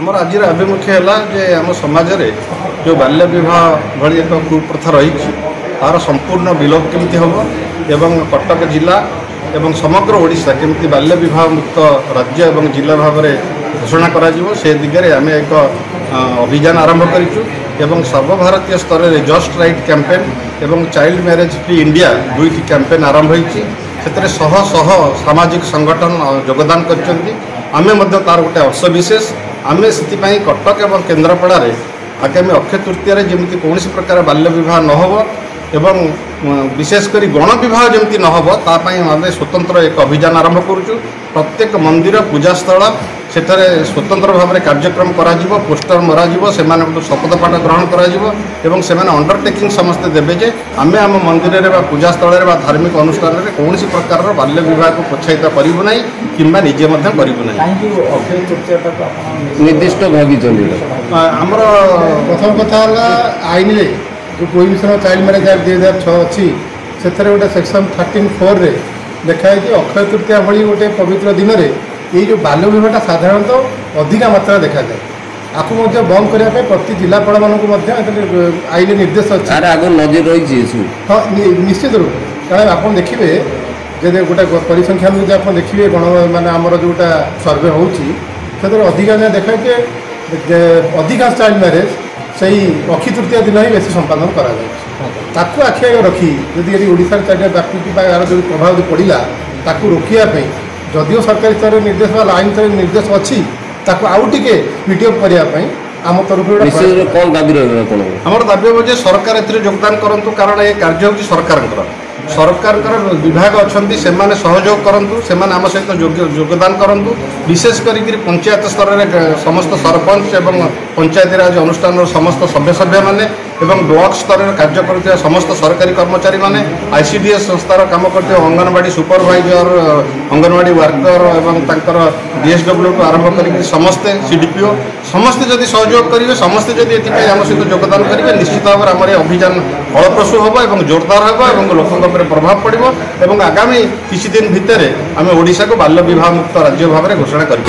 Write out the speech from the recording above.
आमर आज आभिमुख्य है आम समाज में जो बाल्य विवाह भली एक कुप्रथा रही तार संपूर्ण विलोप केमती हम एवं कटक जिला एवं समग्र ओडिशा केमती बाल्य विवाह मुक्त राज्य एवं जिला भाव में घोषणा करा से दिगरे आम एक अभियान आरंभ करूँ सर्वभारतीय स्तर में जस्ट राइट कैंपेन एवं चाइल्ड मैरिज फ्री इंडिया दुईटी कैंपेन आरंभ होती शह शह सामाजिक संगठन योगदान कर तार गोटे अंश विशेष आम से कटक एवं केन्द्रापड़ा आगामी अक्षय तृतीय जमी कौन प्रकार बाल्य विवाह न हो एवं विशेषकर गण विवाह जमी न हो आम स्वतंत्र एक अभियान आरंभ करुचु। प्रत्येक मंदिर पूजास्थल सेठारे स्वतंत्र भाव में कार्यक्रम करा पोस्टर मरा से शपथ पाठ ग्रहण कर अंडरटेकिंग समस्ते देवे जे आम आम मंदिर में पूजास्थल में धार्मिक अनुष्ठान में कौन प्रकार बाल्य विवाह को प्रोत्साहित करूँ ना कि निजे करूँ ना निर्दिष्ट भागी आमर प्रथम कथा आईन जो प्रोहिबिशन चाइल्ड मैरेज एक्ट 2006 अच्छी से गोटे सेक्शन 13(4) लिखाई कि अक्षय तृतीया भली गोटे पवित्र दिन में ये जो बाल्य विवाहटा साधारणतः अधिका मात्रा देखा जाए आपको बंद करने प्रति जिलापाल मानक आईन निर्देश अच्छे आग नजर रही हाँ निश्चित रूप कारण आप देखिए जब गोटे परिसंख्यान जो आप देखिए गण मान आमर जोटा सर्वे होती अधिका देखा कि अधिकांश चाइल्ड मैरेज से अक्षय तृतीया दिन ही बेसी संपादन करा आखि आगे रखी जदि ओडिशा चारिटे व्यापी यार जो प्रभाव पड़ा ताकू रोकने जदिव सरकारी स्तर निर्देश आईन स्तर निर्देश अच्छी आउ टे पीटीएफ करने आम तरफ कौन दाबी रही आमर दाबी हम सरकार योगदान करूँ कारण ये कार्य हूँ सरकार विभाग अच्छा से सहयोग करूँ से आम सहित योगदान करूँ विशेष करी पंचायत स्तर में समस्त सरपंच एवं पंचायती राज अनुष्ठान समस्त सभ्य मैंने ब्लॉक स्तर में कार्य कर समस्त सरकारी कर्मचारी मैंने आईसीडीएस संस्थार काम करते अंगनवाड़ी सुपरवाइजर अंगनवाड़ी वर्कर और डीएसडब्ल्यू को आरंभ कर समस्ते सीडीपीओ समस्ते जदि सहयोग करेंगे समस्ते जदि ये आम सहित योगदान करेंगे निश्चित भाव में आम अभियान फलप्रसू हम और जोरदार हम और लोकों प्रभाव पड़ो और आगामी किसी दिन भितर आम ओडिशा को बाल्य विवाह मुक्त राज्य भाव में घोषणा करें।